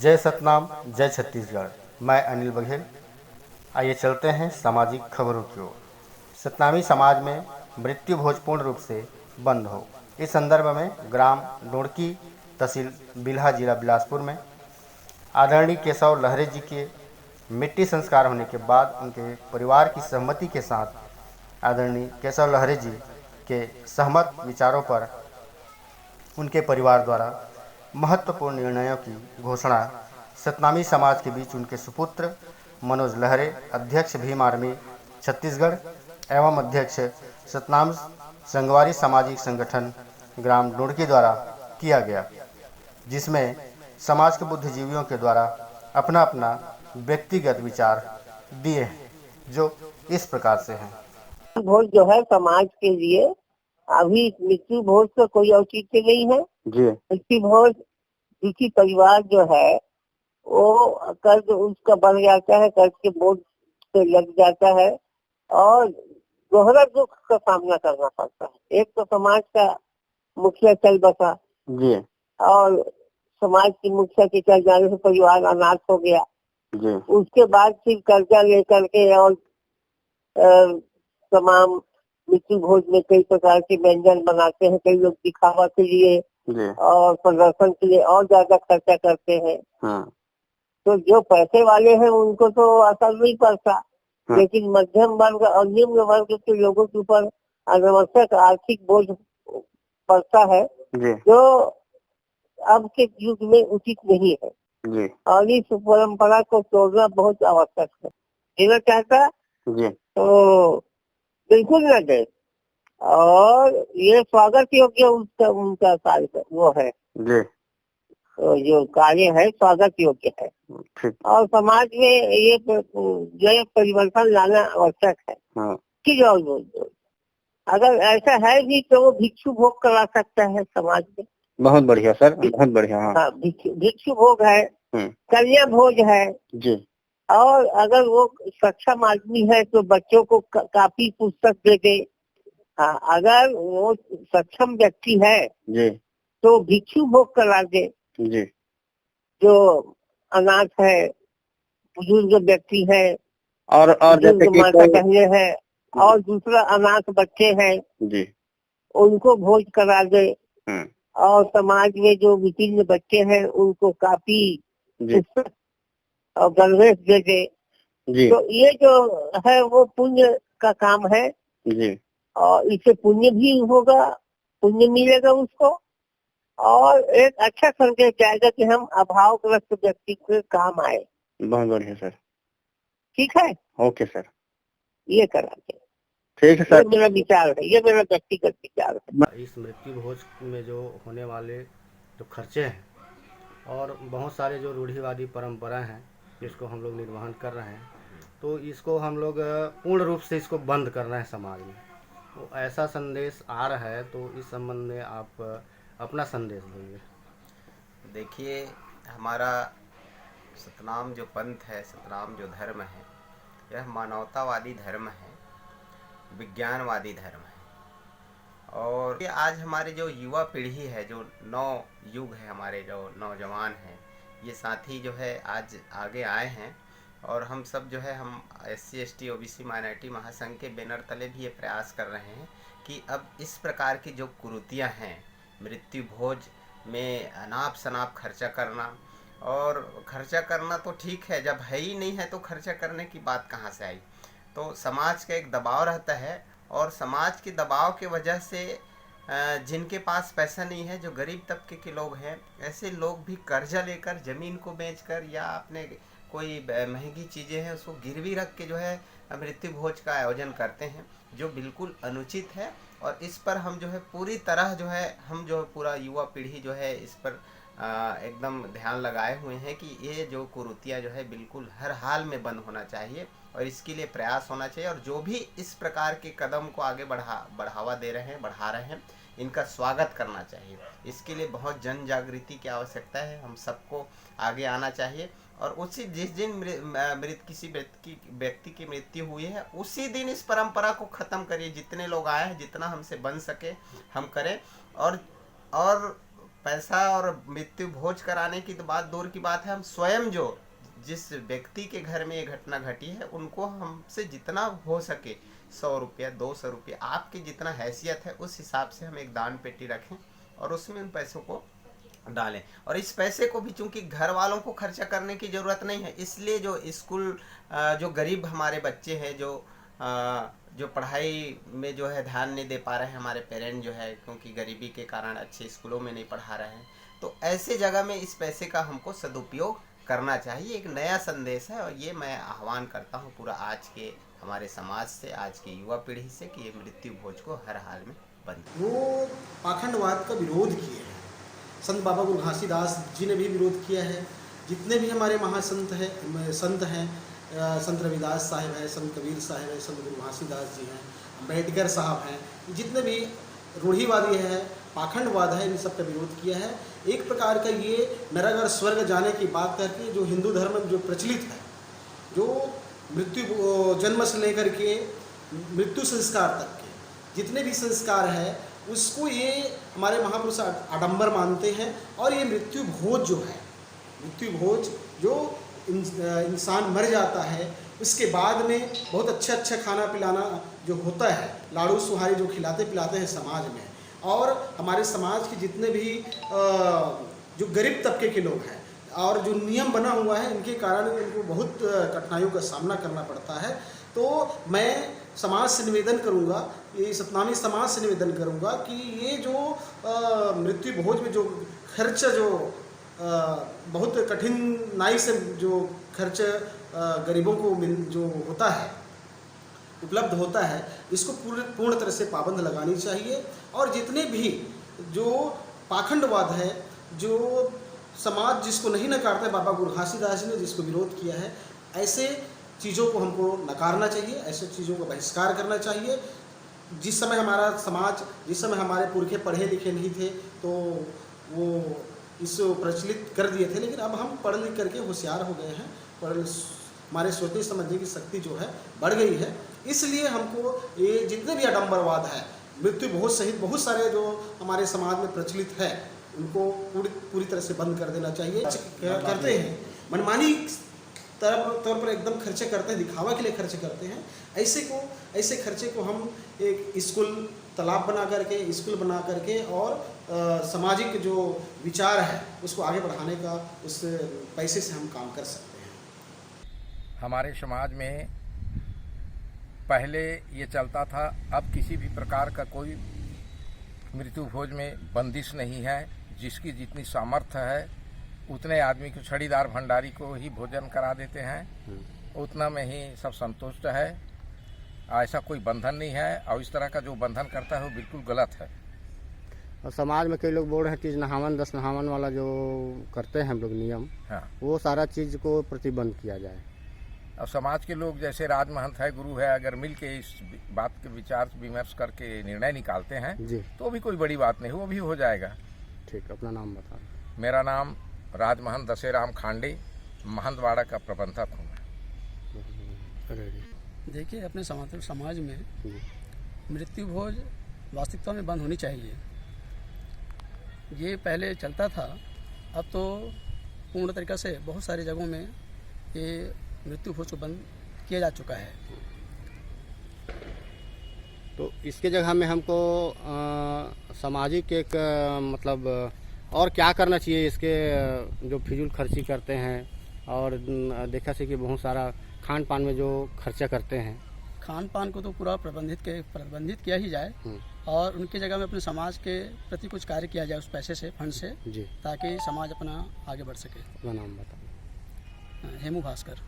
जय सतनाम, जय छत्तीसगढ़। मैं अनिल बघेल। आइए चलते हैं सामाजिक खबरों की ओर। सतनामी समाज में मृत्यु भोज पूर्ण रूप से बंद हो। इस संदर्भ में ग्राम डोड़की, तहसील बिल्हा, जिला बिलासपुर में आदरणीय केशव लहरे जी के मिट्टी संस्कार होने के बाद उनके परिवार की सहमति के साथ आदरणीय केशव लहरे जी के सहमत विचारों पर उनके परिवार द्वारा महत्वपूर्ण निर्णयों की घोषणा सतनामी समाज के बीच उनके सुपुत्र मनोज लहरे, अध्यक्ष भीम आर्मी छत्तीसगढ़ एवं अध्यक्ष सतनाम संगवारी सामाजिक संगठन ग्राम डुड़की द्वारा किया गया, जिसमें समाज के बुद्धिजीवियों के द्वारा अपना अपना व्यक्तिगत विचार दिए हैं, जो इस प्रकार से हैं। भोज जो है समाज के लिए अभी मृत्यु भोज तो कोई औचित्य नहीं है जी। मृत्यु भोज किसी परिवार जो है वो कर्ज उसका बढ़ जाता है, कर्ज के बोझ से लग जाता है और दोहरा दुख का सामना करना पड़ता है। एक तो समाज का मुखिया चल बसा जी। और समाज की मुखिया के चल जाने से परिवार अनाथ हो गया जी। उसके बाद फिर कर्जा लेकर के और तमाम मृत्यु भोज में कई प्रकार के व्यंजन बनाते हैं। कई लोग दिखावा के लिए और प्रदर्शन के लिए और ज्यादा खर्चा करते हैं। हाँ। तो जो पैसे वाले हैं उनको तो असर नहीं पड़ता, हाँ। लेकिन मध्यम वर्ग और निम्न वर्ग के लोगों के ऊपर अनावश्यक आर्थिक बोझ पड़ता है जो अब के युग में उचित नहीं है जी। और इस परंपरा को तोड़ना बहुत आवश्यक है। देना चाहता जी तो बिल्कुल न दे और ये स्वागत योग्य उनका कार्य वो है जी। तो जो कार्य है स्वागत योग्य है और समाज में ये जो परिवर्तन लाना आवश्यक है हाँ। कि जो अगर ऐसा है भी तो वो भिक्षु भोग करा सकता है समाज में। बहुत बढ़िया सर, बहुत बढ़िया। हाँ, भिक्षु भोग है, कन्या भोज है जी। और अगर वो सक्षम आदमी है तो बच्चों को काफी पुस्तक दे दे। हाँ, अगर वो सक्षम व्यक्ति है जी तो भिक्षु भोग करा दे जी। जो अनाथ है, बुजुर्ग व्यक्ति है और जैसे कि माता बहने हैं और दूसरा अनाथ बच्चे हैं जी, उनको भोज करा दे और समाज में जो विभिन्न बच्चे हैं उनको काफी पुस्तक और गणवेश दे दे जी। तो ये जो है वो पुण्य का काम है जी और इससे पुण्य भी होगा, पुण्य मिलेगा उसको और एक अच्छा संदेश जाएगा कि हम अभावग्रस्त व्यक्ति के काम आए। बहुत बढ़िया सर, ठीक है, ओके सर, ये करा के ठीक है सर। ये मेरा विचार है, ये मेरा व्यक्तिगत विचार है। इस मृत्यु भोज में जो होने वाले जो खर्चे हैं और बहुत सारे जो रूढ़िवादी परंपरा हैं जिसको हम लोग निर्वहन कर रहे हैं, तो इसको हम लोग पूर्ण रूप से इसको बंद कर रहे हैं समाज में। तो ऐसा संदेश आ रहा है, तो इस संबंध में आप अपना संदेश देंगे। देखिए, हमारा सतनाम जो पंथ है, सतनाम जो धर्म है, यह मानवतावादी धर्म है, विज्ञानवादी धर्म है। और ये आज हमारे जो युवा पीढ़ी है, जो नौ युग है, हमारे जो नौजवान हैं, ये साथी जो है आज आगे आए हैं और हम सब जो है हम SC ST OBC माइनॉरिटी महासंघ के बैनर तले भी ये प्रयास कर रहे हैं कि अब इस प्रकार की जो कुरीतियाँ हैं, मृत्यु भोज में अनाप शनाप खर्चा करना, और खर्चा करना तो ठीक है, जब है ही नहीं है तो खर्चा करने की बात कहाँ से आई। तो समाज का एक दबाव रहता है और समाज के दबाव की वजह से जिनके पास पैसा नहीं है, जो गरीब तबके के लोग हैं, ऐसे लोग भी कर्जा लेकर ज़मीन को बेचकर या अपने कोई महंगी चीज़ें हैं उसको गिरवी रख के जो है मृत्यु भोज का आयोजन करते हैं, जो बिल्कुल अनुचित है। और इस पर हम जो है पूरी तरह जो है हम जो पूरा युवा पीढ़ी जो है इस पर एकदम ध्यान लगाए हुए हैं कि ये जो कुरीतियाँ जो है बिल्कुल हर हाल में बंद होना चाहिए और इसके लिए प्रयास होना चाहिए। और जो भी इस प्रकार के कदम को आगे बढ़ावा दे रहे हैं, बढ़ा रहे हैं, इनका स्वागत करना चाहिए। इसके लिए बहुत जन जागृति की आवश्यकता है, हम सबको आगे आना चाहिए। और उसी जिस दिन किसी व्यक्ति की मृत्यु हुई है उसी दिन इस परंपरा को ख़त्म करिए। जितने लोग आए हैं, जितना हमसे बन सके हम करें और पैसा और मृत्यु भोज कराने की तो बात दूर की बात है, हम स्वयं जो जिस व्यक्ति के घर में ये घटना घटी है उनको हमसे जितना हो सके 100 रुपया 200 रुपया आपकी जितना हैसियत है उस हिसाब से हम एक दान पेटी रखें और उसमें उन पैसों को डालें। और इस पैसे को भी चूंकि घर वालों को खर्चा करने की ज़रूरत नहीं है, इसलिए जो स्कूल जो गरीब हमारे बच्चे हैं जो पढ़ाई में जो है ध्यान नहीं दे पा रहे हैं, हमारे पेरेंट जो है क्योंकि गरीबी के कारण अच्छे स्कूलों में नहीं पढ़ा रहे हैं, तो ऐसे जगह में इस पैसे का हमको सदुपयोग करना चाहिए। एक नया संदेश है और ये मैं आह्वान करता हूँ पूरा आज के हमारे समाज से, आज की युवा पीढ़ी से कि ये मृत्यु भोज को हर हाल में बंद। वो पाखंडवाद का विरोध किए हैं, संत बाबा गुरु घासीदास जी ने भी विरोध किया है। जितने भी हमारे महासंत हैं, संत रविदास साहिब हैं, संत कबीर साहिब हैं, संत गुरु घासीदास जी हैं, अम्बेडकर साहब हैं, जितने भी रूढ़िवादी है, पाखंडवाद है, इन सब का विरोध किया है। एक प्रकार का ये नरक और स्वर्ग जाने की बात करके जो हिंदू धर्म में जो प्रचलित है, जो मृत्यु जन्म से लेकर के मृत्यु संस्कार तक के जितने भी संस्कार है उसको ये हमारे महापुरुष आडंबर मानते हैं। और ये मृत्यु भोज जो है, मृत्यु भोज जो इंसान मर जाता है उसके बाद में बहुत अच्छा खाना पिलाना जो होता है, लाड़ू सुहारी जो खिलाते पिलाते हैं समाज में, और हमारे समाज के जितने भी जो गरीब तबके के लोग हैं और जो नियम बना हुआ है इनके कारण उनको बहुत कठिनाइयों का सामना करना पड़ता है। तो मैं समाज से निवेदन करूंगा, ये सतनामी समाज से निवेदन करूंगा कि ये जो मृत्यु भोज में जो खर्च जो बहुत कठिनाई से जो खर्च गरीबों को जो होता है, उपलब्ध होता है, इसको पूर्ण तरह से पाबंद लगानी चाहिए। और जितने भी जो पाखंडवाद है, जो समाज जिसको नहीं नकारता, बाबा गुरु घासीदास जी ने जिसको विरोध किया है, ऐसे चीज़ों को हमको नकारना चाहिए, ऐसे चीज़ों का बहिष्कार करना चाहिए। जिस समय हमारा समाज, जिस समय हमारे पुरखे पढ़े लिखे नहीं थे तो वो इसको प्रचलित कर दिए थे, लेकिन अब हम पढ़ लिख करके होशियार हो गए हैं, हमारे सोचने समझने की शक्ति जो है बढ़ गई है। इसलिए हमको ये जितने भी आडंबरवाद है, मृत्यु भोज सहित बहुत सारे जो हमारे समाज में प्रचलित है, उनको पूरी तरह से बंद कर देना चाहिए। करते हैं मनमानी तौर पर एकदम खर्चे करते हैं, दिखावा के लिए खर्चे करते हैं। ऐसे खर्चे को हम एक स्कूल तालाब बना करके, स्कूल बना करके और सामाजिक जो विचार है उसको आगे बढ़ाने का उस पैसे से हम काम कर सकते हैं। हमारे समाज में पहले ये चलता था, अब किसी भी प्रकार का कोई मृत्यु भोज में बंदिश नहीं है। जिसकी जितनी सामर्थ्य है उतने आदमी को, छड़ीदार भंडारी को ही भोजन करा देते हैं, उतना में ही सब संतुष्ट है। ऐसा कोई बंधन नहीं है, और इस तरह का जो बंधन करता है वो बिल्कुल गलत है। और समाज में कई लोग बोल रहे हैं 30 नहावन 10 नहावन वाला जो करते हैं हम लोग नियम, हाँ, वो सारा चीज़ को प्रतिबंध किया जाए। और समाज के लोग जैसे राजमहंत है, गुरु है, अगर मिल के इस बात के विचार विमर्श करके निर्णय निकालते हैं जी, तो भी कोई बड़ी बात नहीं, वो भी हो जाएगा। ठीक, अपना नाम बता। मेरा नाम राजमहंत दशेराम खांडे, महंतवाड़ा का प्रबंधक हूँ मैं। देखिए, अपने समाज में मृत्यु भोज वास्तविकता में बंद होनी चाहिए। ये पहले चलता था, अब तो पूर्ण तरीक़ा से बहुत सारी जगहों में ये मृत्यु भोज को बंद किया जा चुका है। तो इसके जगह में हमको सामाजिक एक मतलब और क्या करना चाहिए? इसके जो फिजूल खर्ची करते हैं और देखा से कि बहुत सारा खान पान में जो खर्चा करते हैं, खान पान को तो पूरा प्रबंधित किया ही जाए और उनकी जगह में अपने समाज के प्रति कुछ कार्य किया जाए उस पैसे से, फंड से जी, ताकि समाज अपना आगे बढ़ सके। अपना नाम बताओ। हेमू भास्कर।